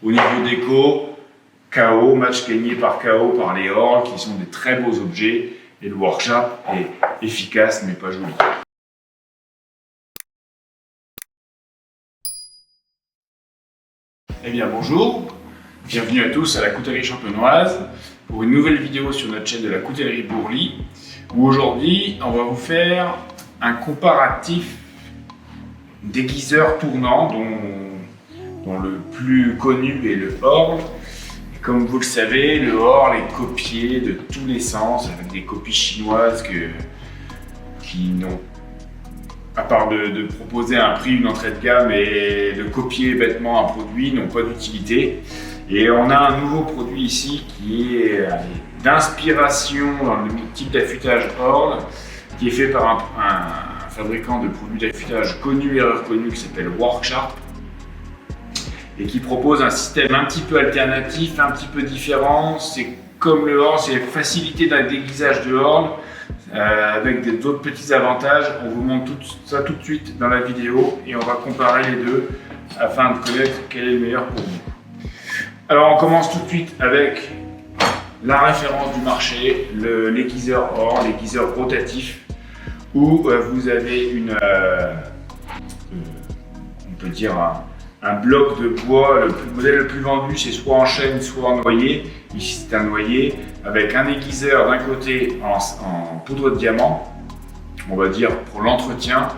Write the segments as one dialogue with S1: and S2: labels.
S1: Au niveau déco, KO, match gagné par KO par les Orl, qui sont des très beaux objets. Et le Worksharp est efficace mais pas joli. Eh bien bonjour, bienvenue à tous à la coutellerie champenoise pour une nouvelle vidéo sur notre chaîne de la coutellerie Bourly, où aujourd'hui on va vous faire un comparatif d'aiguiseurs tournants dont le plus connu est le Orl. Comme vous le savez, le Orl est copié de tous les sens avec des copies chinoises qui n'ont, à part de proposer un prix, une entrée de gamme et de copier bêtement un produit, n'ont pas d'utilité. Et on a un nouveau produit ici qui est d'inspiration dans le type d'affûtage Orl, qui est fait par un fabricant de produits d'affûtage connu et reconnu qui s'appelle Worksharp, et qui propose un système un petit peu alternatif, un petit peu différent. C'est comme le Orl, c'est facilité d'aiguisage de Orl, avec d'autres petits avantages. On vous montre ça tout de suite dans la vidéo et on va comparer les deux afin de connaître quel est le meilleur pour vous. Alors on commence tout de suite avec la référence du marché, l'aiguiseur Orl, l'aiguiseur rotatif, où vous avez on peut dire un bloc de bois. Le modèle le plus vendu, c'est soit en chaîne, soit en noyer. Ici, c'est un noyer avec un aiguiseur d'un côté en poudre de diamant, on va dire pour l'entretien,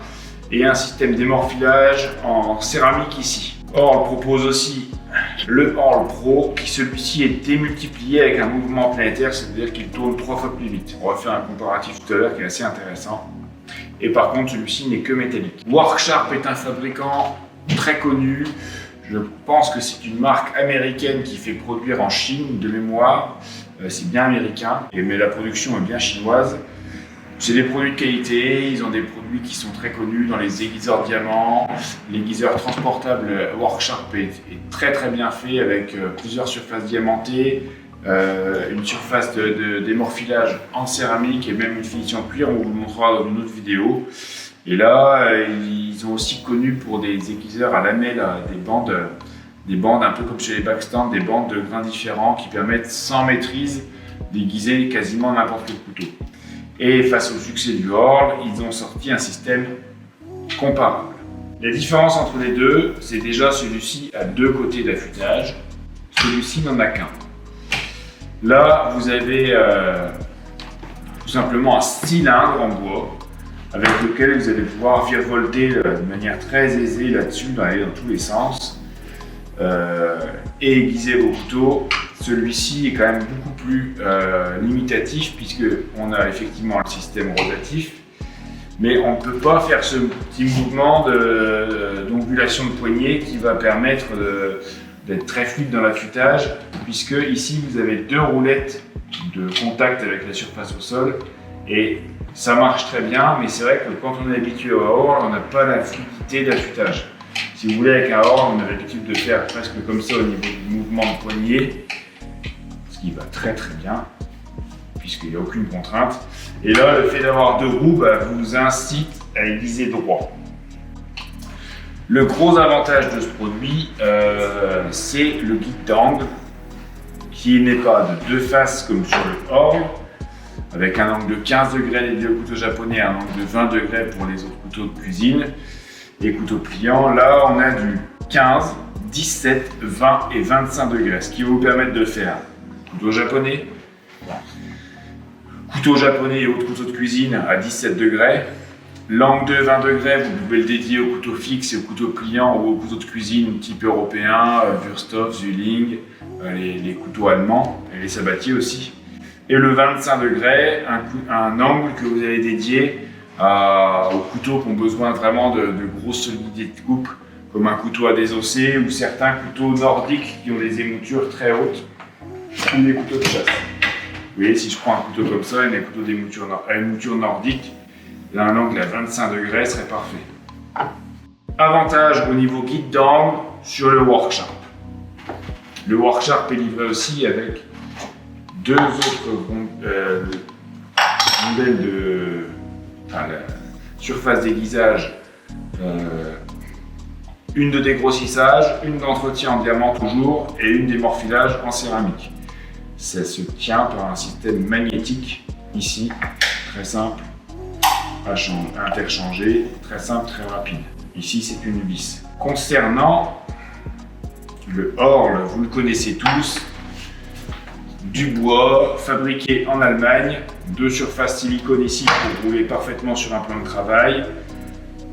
S1: et un système d'émorfilage en céramique ici. Orl propose aussi le Orl Pro, qui celui-ci est démultiplié avec un mouvement planétaire, c'est-à-dire qu'il tourne 3 fois plus vite. On va faire un comparatif tout à l'heure qui est assez intéressant. Et par contre, celui-ci n'est que métallique. Worksharp est un fabricant très connu. Je pense que c'est une marque américaine qui fait produire en Chine, de mémoire. C'est bien américain, mais la production est bien chinoise. C'est des produits de qualité, ils ont des produits qui sont très connus dans les aiguiseurs diamants. L'aiguiseur transportable Worksharp est très très bien fait avec plusieurs surfaces diamantées, une surface d'émorfilage en céramique et même une finition cuir. On vous le montrera dans une autre vidéo. Et là, ils sont aussi connus pour des aiguiseurs à lamelles, des bandes un peu comme chez les Baxtand, des bandes de grains différents qui permettent sans maîtrise d'aiguiser quasiment n'importe quel couteau. Et face au succès du Orl, ils ont sorti un système comparable. La différence entre les deux, c'est déjà celui-ci a 2 côtés d'affûtage, celui-ci n'en a qu'un. Là, vous avez tout simplement un cylindre en bois avec lequel vous allez pouvoir virevolter de manière très aisée là-dessus, aller dans tous les sens et aiguiser vos couteaux. Celui-ci est quand même beaucoup plus limitatif puisqu'on a effectivement le système rotatif, mais on ne peut pas faire ce petit mouvement d'ongulation de poignet qui va permettre d'être très fluide dans l'affûtage, puisque ici vous avez 2 roulettes de contact avec la surface au sol et ça marche très bien, mais c'est vrai que quand on est habitué au Orl, on n'a pas la fluidité d'affûtage. Si vous voulez, avec un Orl, on a l'habitude de faire presque comme ça au niveau du mouvement de poignet, ce qui va très très bien, puisqu'il n'y a aucune contrainte. Et là, le fait d'avoir 2 roues vous incite à aiguiser droit. Le gros avantage de ce produit, c'est le guide d'angle, qui n'est pas de 2 faces comme sur le Orl, avec un angle de 15 degrés les vieux couteaux japonais et un angle de 20 degrés pour les autres couteaux de cuisine, les couteaux pliants. Là, on a du 15, 17, 20 et 25 degrés, ce qui va vous permettre de faire couteau japonais et autres couteaux de cuisine à 17 degrés. L'angle de 20 degrés, vous pouvez le dédier aux couteaux fixes et aux couteaux pliants ou aux couteaux de cuisine type européen, Wursthof, Zuling, les couteaux allemands et les sabatiers aussi. Et le 25 degrés, un angle que vous allez dédier aux couteaux qui ont besoin vraiment de grosse solidité de coupe, comme un couteau à désosser ou certains couteaux nordiques qui ont des émoutures très hautes, ou des couteaux de chasse. Vous voyez, si je prends un couteau comme ça et mes couteaux à émouture nordique, là, un angle à 25 degrés serait parfait. Avantage au niveau guide d'angle sur le Worksharp. Le Worksharp est livré aussi avec 2 autres modèles de la surface d'aiguisage une de dégrossissage, une d'entretien en diamant toujours et une d'émorfilage en céramique. Ça se tient par un système magnétique ici, très simple à interchanger, très simple, très rapide. Ici c'est une vis. Concernant le Horl, vous le connaissez tous, du bois fabriqué en Allemagne, deux surfaces silicone ici pour rouler parfaitement sur un plan de travail,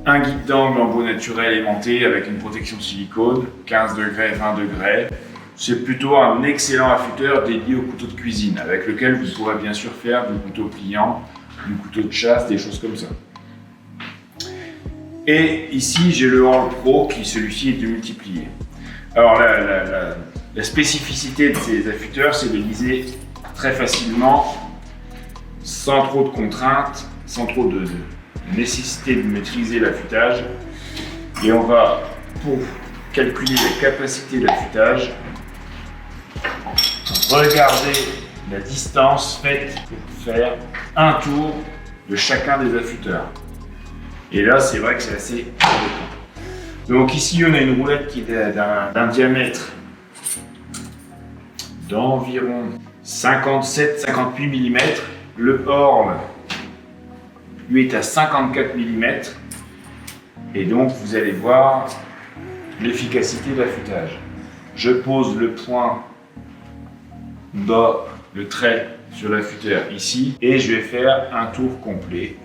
S1: un guide d'angle en bois naturel aimanté avec une protection silicone, 15 degrés, 20 degrés. C'est plutôt un excellent affûteur dédié au couteau de cuisine avec lequel vous pourrez bien sûr faire du couteau pliant, du couteau de chasse, des choses comme ça. Et ici j'ai le Horl Pro qui celui-ci est démultiplié. Alors la spécificité de ces affûteurs, c'est de liser très facilement, sans trop de contraintes, sans trop de nécessité de maîtriser l'affûtage. Et on va, pour calculer la capacité d'affûtage, regarder la distance faite pour faire un tour de chacun des affûteurs. Et là, c'est vrai que c'est assez important. Donc ici, on a une roulette qui est d'un diamètre d'environ 57-58 mm. Le Horl, lui, est à 54 mm. Et donc, vous allez voir l'efficacité de l'affûtage. Je pose le point bas, le trait sur l'affûteur ici, et je vais faire un tour complet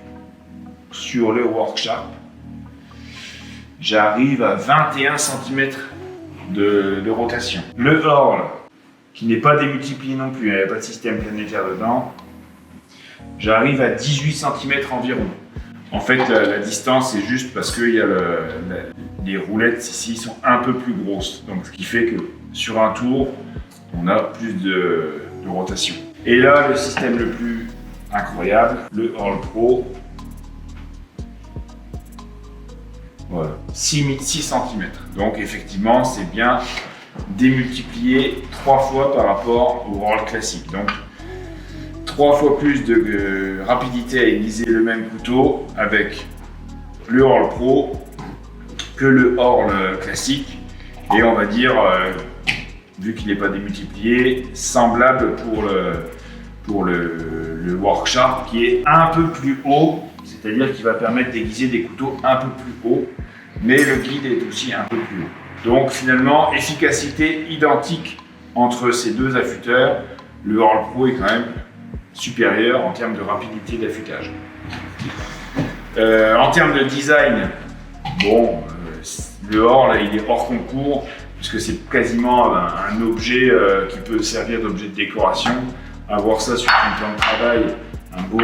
S1: sur le Worksharp. J'arrive à 21 cm de rotation. Le Horl, qui n'est pas démultiplié non plus, il n'y a pas de système planétaire dedans, j'arrive à 18 cm environ. En fait, la distance, c'est juste parce que les roulettes ici sont un peu plus grosses. Donc, ce qui fait que sur un tour, on a plus de rotation. Et là, le système le plus incroyable, le Horl Pro. Voilà, 6 cm. Donc effectivement, c'est bien démultiplié 3 fois par rapport au Horl classique. Donc 3 fois plus de rapidité à aiguiser le même couteau avec le Horl Pro que le Horl classique. Et on va dire, vu qu'il n'est pas démultiplié, semblable pour le Worksharp qui est un peu plus haut. C'est-à-dire qu'il va permettre d'aiguiser des couteaux un peu plus haut, mais le guide est aussi un peu plus haut. Donc finalement, efficacité identique entre ces deux affûteurs. Le Horl Pro est quand même supérieur en termes de rapidité d'affûtage. En termes de design, bon, le Horl il est hors concours, puisque c'est quasiment un objet qui peut servir d'objet de décoration. Avoir ça sur un plan de travail, un beau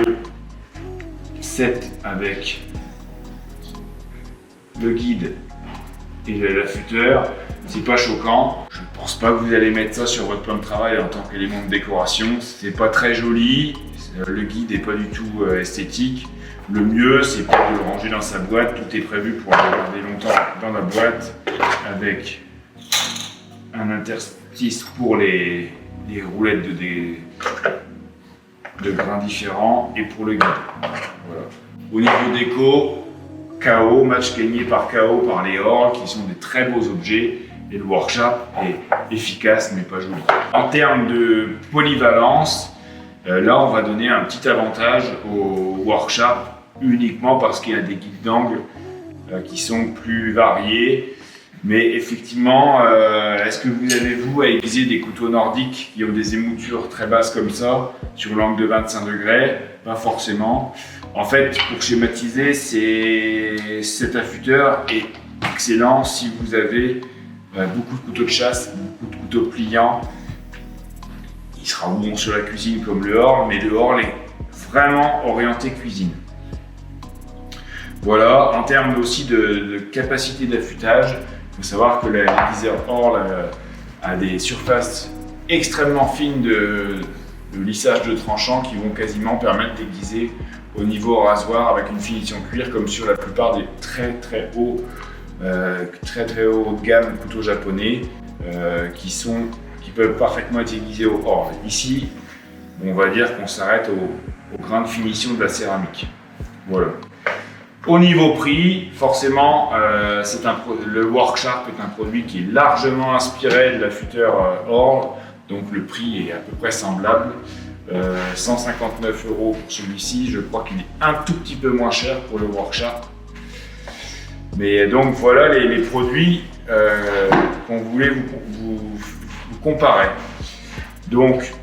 S1: set avec le guide et l'affûteur, c'est pas choquant. Je pense pas que vous allez mettre ça sur votre plan de travail en tant qu'élément de décoration. C'est pas très joli, le guide est pas du tout esthétique. Le mieux, c'est peut-être de le ranger dans sa boîte. Tout est prévu pour le garder longtemps dans la boîte avec un interstice pour les roulettes de grains différents et pour le guide. Voilà. Au niveau déco, KO, match gagné par KO par les Horl qui sont des très beaux objets et le Worksharp est efficace mais pas joli. En termes de polyvalence, là on va donner un petit avantage au Worksharp uniquement parce qu'il y a des guides d'angle qui sont plus variés. Mais effectivement, est-ce que vous avez vous à aiguiser des couteaux nordiques qui ont des émoutures très basses comme ça, sur l'angle de 25 degrés? Pas forcément. En fait, pour schématiser, cet affûteur est excellent si vous avez beaucoup de couteaux de chasse, beaucoup de couteaux pliants. Il sera bon sur la cuisine comme le Horl, mais le Horl est vraiment orienté cuisine. Voilà, en termes aussi de capacité d'affûtage, il faut savoir que l'aiguiseur Horl a des surfaces extrêmement fines de lissage de tranchant qui vont quasiment permettre d'aiguiser au niveau rasoir avec une finition cuir comme sur la plupart des très haut de gamme couteaux japonais qui peuvent parfaitement être aiguisés au Horl. Ici, on va dire qu'on s'arrête au grain de finition de la céramique. Voilà. Au niveau prix, forcément, le Worksharp est un produit qui est largement inspiré de l'affûteur Orle, donc le prix est à peu près semblable. 159 € pour celui-ci, je crois qu'il est un tout petit peu moins cher pour le Worksharp. Mais donc voilà les produits qu'on voulait vous comparer. Donc,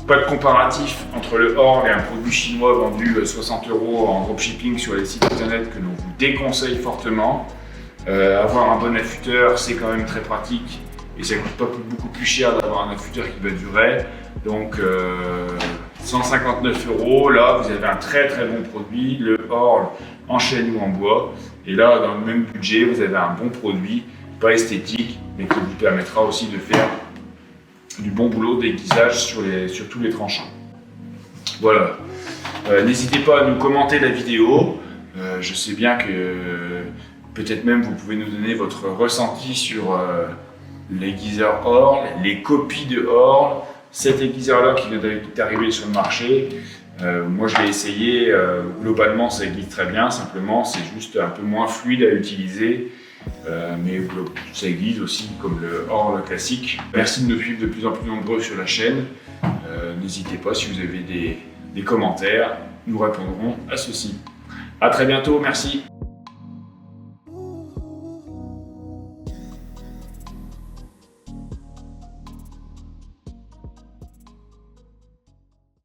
S1: pas de comparatif entre le Orle et un produit chinois vendu 60 € en dropshipping sur les sites internet que l'on vous déconseille fortement. Avoir un bon affûteur, c'est quand même très pratique et ça coûte pas beaucoup plus cher d'avoir un affûteur qui va durer. Donc 159 €, là vous avez un très bon produit, le Orle en chêne ou en bois. Et là, dans le même budget, vous avez un bon produit, pas esthétique, mais qui vous permettra aussi de faire du bon boulot d'aiguisage sur tous les tranchants. Voilà. N'hésitez pas à nous commenter la vidéo. Je sais bien que peut-être même vous pouvez nous donner votre ressenti sur l'aiguiseur Orle, les copies de Orle, cet aiguiseur-là qui vient d'arriver sur le marché. Moi je l'ai essayé, globalement ça aiguise très bien, simplement c'est juste un peu moins fluide à utiliser. Mais ça aiguise aussi comme le Orle classique. Merci de nous suivre de plus en plus nombreux sur la chaîne. N'hésitez pas si vous avez des commentaires, nous répondrons à ceci. À très bientôt, merci.